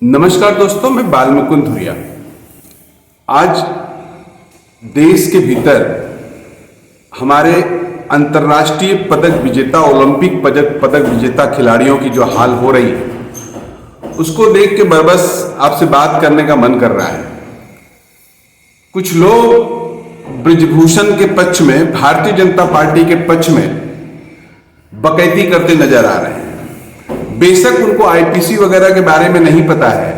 नमस्कार दोस्तों, मैं बाल मुकुंद धुरिया। आज देश के भीतर हमारे अंतर्राष्ट्रीय पदक विजेता, ओलंपिक पदक विजेता खिलाड़ियों की जो हाल हो रही है उसको देख के बस आपसे बात करने का मन कर रहा है। कुछ लोग ब्रिजभूषण के पक्ष में, भारतीय जनता पार्टी के पक्ष में बकैती करते नजर आ रहे हैं। बेशक उनको आईपीसी वगैरह के बारे में नहीं पता है,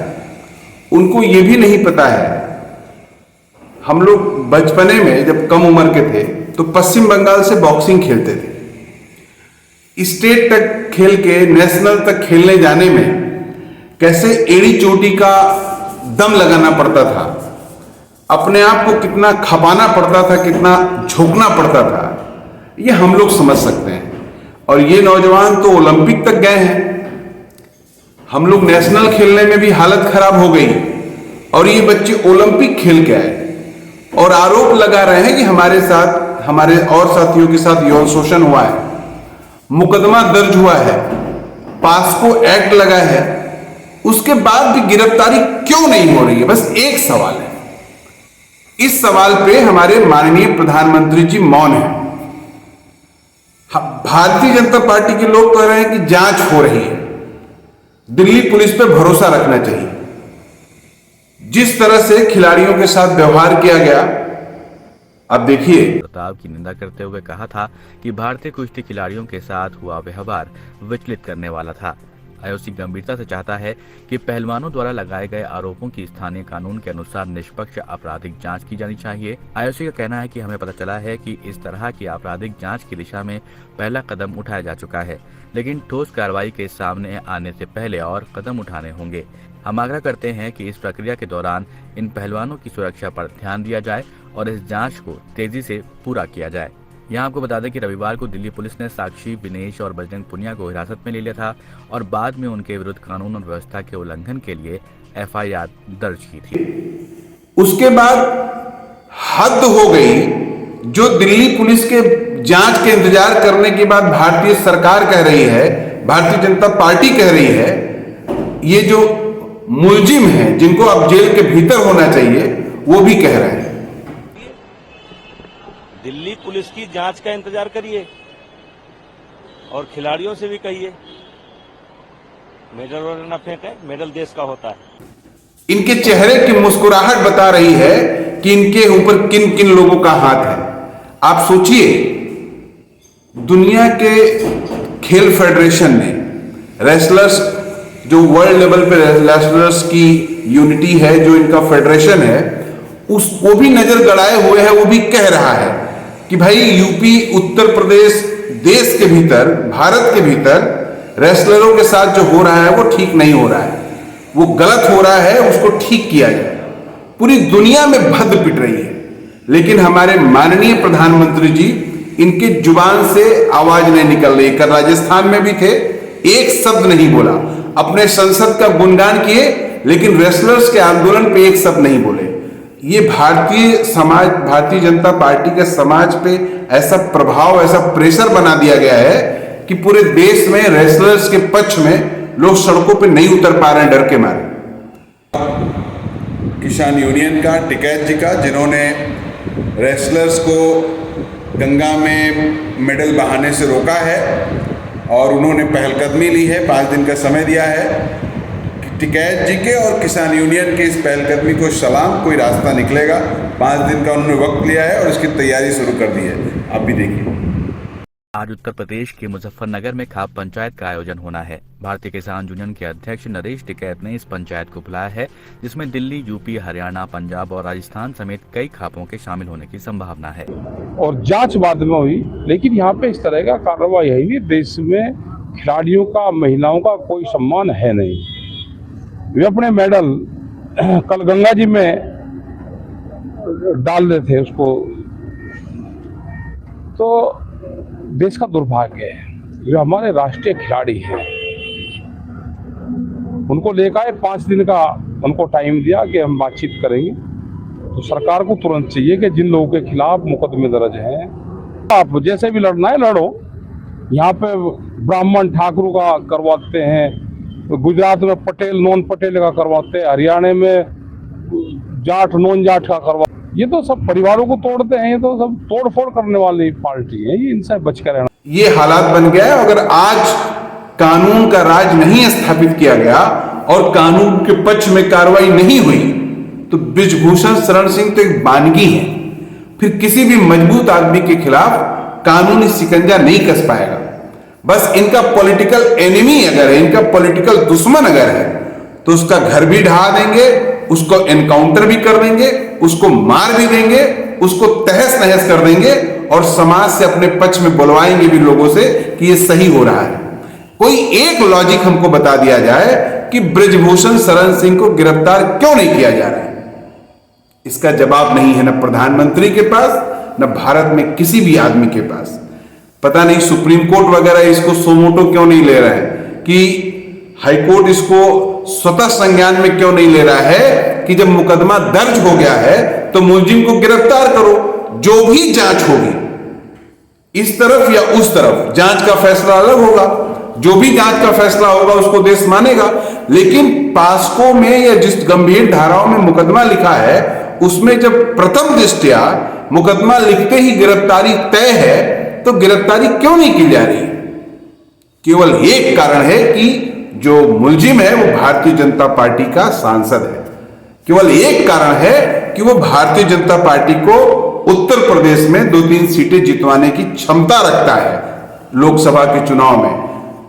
उनको ये भी नहीं पता है। हम लोग बचपने में जब कम उम्र के थे तो पश्चिम बंगाल से बॉक्सिंग खेलते थे। स्टेट तक खेल के नेशनल तक खेलने जाने में कैसे एड़ी चोटी का दम लगाना पड़ता था, अपने आप को कितना खपाना पड़ता था, कितना झोंकना पड़ता था, ये हम लोग समझ सकते हैं। और ये नौजवान तो ओलंपिक तक गए हैं, हम लोग नेशनल खेलने में भी हालत खराब हो गई और ये बच्चे ओलंपिक खेल के आए और आरोप लगा रहे हैं कि हमारे साथ, हमारे और साथियों के साथ यौन शोषण हुआ है, मुकदमा दर्ज हुआ है, पास्को एक्ट लगा है। उसके बाद भी गिरफ्तारी क्यों नहीं हो रही है? बस एक सवाल है। इस सवाल पे हमारे माननीय प्रधानमंत्री जी मौन है। भारतीय जनता पार्टी के लोग कह रहे हैं कि जांच हो रही है, दिल्ली पुलिस पे भरोसा रखना चाहिए। जिस तरह से खिलाड़ियों के साथ व्यवहार किया गया, अब देखिए। प्रताप की निंदा करते हुए कहा था कि भारतीय कुश्ती खिलाड़ियों के साथ हुआ व्यवहार विचलित करने वाला था। आईओसी गंभीरता से चाहता है कि पहलवानों द्वारा लगाए गए आरोपों की स्थानीय कानून के अनुसार निष्पक्ष आपराधिक जांच की जानी चाहिए। आईओसी का कहना है कि हमें पता चला है कि इस तरह की आपराधिक जांच की दिशा में पहला कदम उठाया जा चुका है, लेकिन ठोस कार्रवाई के सामने आने से पहले और कदम उठाने होंगे। हम आग्रह करते हैं कि इस प्रक्रिया के दौरान इन पहलवानों की सुरक्षा पर ध्यान दिया जाए और इस जांच को तेजी से पूरा किया जाए। यहाँ आपको बता दें कि रविवार को दिल्ली पुलिस ने साक्षी, विनेश और बजरंग पुनिया को हिरासत में ले लिया था और बाद में उनके विरुद्ध कानून और व्यवस्था के उल्लंघन के लिए एफआईआर दर्ज की थी। उसके बाद हद हो गई। जो दिल्ली पुलिस के जांच के इंतजार करने के बाद भारतीय सरकार कह रही है, भारतीय जनता पार्टी कह रही है, ये जो मुलजिम हैं जिनको अब जेल के भीतर होना चाहिए, वो भी कह रहे हैं। दिल्ली पुलिस की जांच का इंतजार करिए और खिलाड़ियों से भी कहिए मेडल वगैरह न फेंके, मेडल देश का होता है। इनके चेहरे की मुस्कुराहट बता रही है कि इनके ऊपर किन किन लोगों का हाथ है। आप सोचिए, दुनिया के खेल फेडरेशन ने रेसलर्स, जो वर्ल्ड लेवल पे रेसलर्स की यूनिटी है, जो इनका फेडरेशन है, वो भी नजर गड़ाए हुए है। वो भी कह रहा है कि भाई यूपी, उत्तर प्रदेश, देश के भीतर, भारत के भीतर रेसलरों के साथ जो हो रहा है वो ठीक नहीं हो रहा है, वो गलत हो रहा है, उसको ठीक किया जाए। पूरी दुनिया में भद्द पिट रही है, लेकिन हमारे माननीय प्रधानमंत्री जी, इनके जुबान से आवाज नहीं निकल रही। कल राजस्थान में भी थे, एक शब्द नहीं बोला। अपने संसद का गुणगान किए, लेकिन रेसलर्स के आंदोलन पे एक शब्द नहीं बोले। ये भारतीय समाज, भारतीय जनता पार्टी के समाज पे ऐसा प्रभाव, ऐसा प्रेशर बना दिया गया है कि पूरे देश में रेसलर्स के पक्ष में लोग सड़कों पे नहीं उतर पा रहे हैं डर के मारे। किसान यूनियन का, टिकैत जी का, जिन्होंने रेसलर्स को गंगा में मेडल बहाने से रोका है और उन्होंने पहलकदमी ली है, 5 दिन का समय दिया है। टिकैत जी के और किसान यूनियन के इस पहलकदमी को सलाम। कोई रास्ता निकलेगा। 5 दिन का उन्होंने वक्त लिया है और इसकी तैयारी शुरू कर दी है। आप भी देखिए। आज उत्तर प्रदेश के मुजफ्फरनगर में खाप पंचायत का आयोजन होना है। भारतीय किसान यूनियन के अध्यक्ष नरेश टिकैत ने इस पंचायत को बुलाया है, जिसमें दिल्ली, यूपी, हरियाणा, पंजाब और राजस्थान समेत कई खापों के शामिल होने की संभावना है। और जांच बाद में हुई, लेकिन यहाँ पे इस तरह का कार्रवाई है नहीं। देश में खिलाड़ियों का, महिलाओं का कोई सम्मान है नहीं। वे अपने मेडल कल गंगा जी में डाल रहे थे उसको, तो देश का दुर्भाग्य है। वे हमारे राष्ट्रीय खिलाड़ी हैं, उनको लेकर 5 दिन का उनको टाइम दिया कि हम बातचीत करेंगे। तो सरकार को तुरंत चाहिए कि जिन लोगों के खिलाफ मुकदमे दर्ज हैं, आप जैसे भी लड़ना है लड़ो। यहाँ पे ब्राह्मण ठाकुरों का करवाते हैं, गुजरात में पटेल नॉन पटेल का करवाते हैं, हरियाणा में जाट नॉन जाट का करवा, ये तो सब परिवारों को तोड़ते हैं, ये तो सब तोड़ फोड़ करने वाली पार्टी है, ये इनसे बच कर रहना। ये हालात बन गया है। अगर आज कानून का राज नहीं स्थापित किया गया और कानून के पक्ष में कार्रवाई नहीं हुई तो बृजभूषण शरण सिंह तो एक बानगी है, फिर किसी भी मजबूत आदमी के खिलाफ कानूनी शिकंजा नहीं कस पाएगा। बस इनका पॉलिटिकल एनिमी अगर है, इनका पॉलिटिकल दुश्मन अगर है, तो उसका घर भी ढहा देंगे, उसको एनकाउंटर भी कर देंगे, उसको मार भी देंगे, उसको तहस नहस कर देंगे और समाज से अपने पक्ष में बुलवाएंगे भी लोगों से कि ये सही हो रहा है। कोई एक लॉजिक हमको बता दिया जाए कि बृजभूषण शरण सिंह को गिरफ्तार क्यों नहीं किया जा रहा है। इसका जवाब नहीं है न प्रधानमंत्री के पास, न भारत में किसी भी आदमी के पास। पता नहीं सुप्रीम कोर्ट वगैरह इसको सोमोटो क्यों नहीं ले रहा है, कि हाईकोर्ट इसको स्वतः संज्ञान में क्यों नहीं ले रहा है कि जब मुकदमा दर्ज हो गया है तो मुलजिम को गिरफ्तार करो, जो भी जांच होगी इस तरफ या उस तरफ जांच का फैसला अलग होगा, जो भी जांच का फैसला होगा उसको देश मानेगा। लेकिन पास्को में या जिस गंभीर धाराओं में मुकदमा लिखा है उसमें जब प्रथम दृष्टया मुकदमा लिखते ही गिरफ्तारी तय है तो गिरफ्तारी क्यों नहीं की जा रही? केवल एक कारण है कि जो मुलजिम है वो भारतीय जनता पार्टी का सांसद है। केवल एक कारण है कि वो भारतीय जनता पार्टी को उत्तर प्रदेश में 2-3 सीटें जितवाने की क्षमता रखता है। लोकसभा के चुनाव में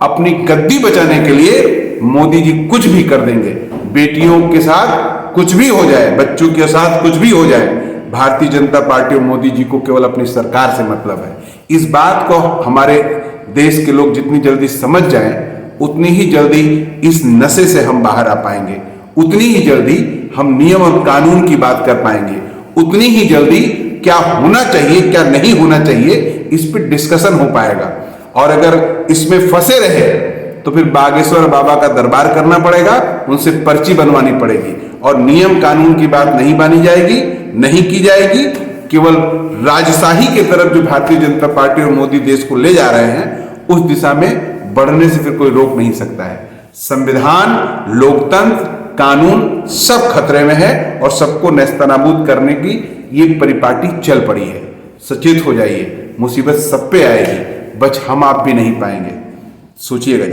अपनी गद्दी बचाने के लिए मोदी जी कुछ भी कर देंगे। बेटियों के साथ कुछ भी हो जाए, बच्चों के साथ कुछ भी हो जाए, भारतीय जनता पार्टी और मोदी जी को केवल अपनी सरकार से मतलब है। इस बात को हमारे देश के लोग जितनी जल्दी समझ जाएं, उतनी ही जल्दी इस नशे से हम बाहर आ पाएंगे, उतनी ही जल्दी हम नियम और कानून की बात कर पाएंगे, उतनी ही जल्दी क्या होना चाहिए क्या नहीं होना चाहिए इस पर डिस्कशन हो पाएगा। और अगर इसमें फंसे रहे तो फिर बागेश्वर बाबा का दरबार करना पड़ेगा, उनसे पर्ची बनवानी पड़ेगी और नियम कानून की बात नहीं मानी जाएगी, नहीं की जाएगी। केवल राजशाही की तरफ जो भारतीय जनता पार्टी और मोदी देश को ले जा रहे हैं उस दिशा में बढ़ने से फिर कोई रोक नहीं सकता है। संविधान, लोकतंत्र, कानून सब खतरे में है और सबको नेस्तनाबूद करने की ये परिपाटी चल पड़ी है। सचेत हो जाइए, मुसीबत सब पे आएगी, बच हम आप भी नहीं पाएंगे। सोचिएगा जरा।